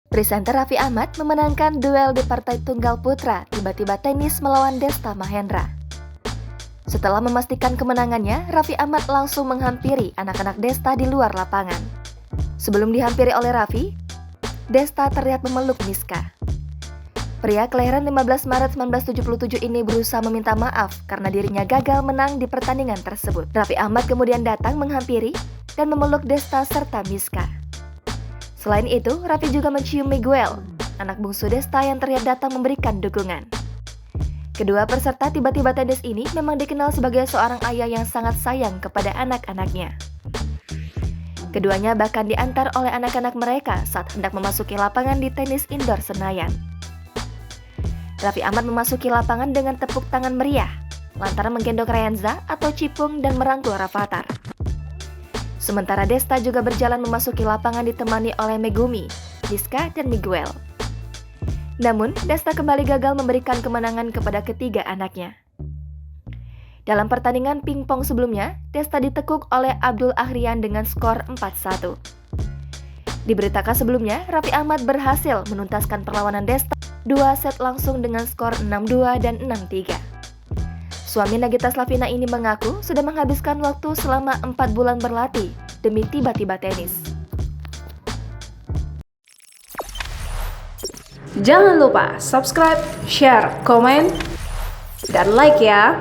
Presenter Raffi Ahmad memenangkan duel di partai tunggal putra tiba-tiba tenis melawan Desta Mahendra. Setelah memastikan kemenangannya, Raffi Ahmad langsung menghampiri anak-anak Desta di luar lapangan. Sebelum dihampiri oleh Raffi, Desta terlihat memeluk Miska. Pria kelahiran 15 Maret 1977 ini berusaha meminta maaf karena dirinya gagal menang di pertandingan tersebut. Raffi Ahmad kemudian datang menghampiri dan memeluk Desta serta Miska. Selain itu, Raffi juga mencium Miguel, anak bungsu Desta yang terlihat datang memberikan dukungan. Kedua peserta tiba-tiba tenis ini memang dikenal sebagai seorang ayah yang sangat sayang kepada anak-anaknya. Keduanya bahkan diantar oleh anak-anak mereka saat hendak memasuki lapangan di tenis indoor Senayan. Raffi Ahmad memasuki lapangan dengan tepuk tangan meriah, lantaran menggendong Ryanza atau Cipung dan merangkul Rafathar. Sementara Desta juga berjalan memasuki lapangan ditemani oleh Megumi, Miska, dan Miguel. Namun, Desta kembali gagal memberikan kemenangan kepada ketiga anaknya. Dalam pertandingan pingpong sebelumnya, Desta ditekuk oleh Abdul Ahrian dengan skor 4-1. Diberitakan sebelumnya, Raffi Ahmad berhasil menuntaskan perlawanan Desta 2 set langsung dengan skor 6-2 dan 6-3. Suami Nagita Slavina ini mengaku sudah menghabiskan waktu selama 4 bulan berlatih demi tiba-tiba tenis. Jangan lupa subscribe, share, komen, dan like ya!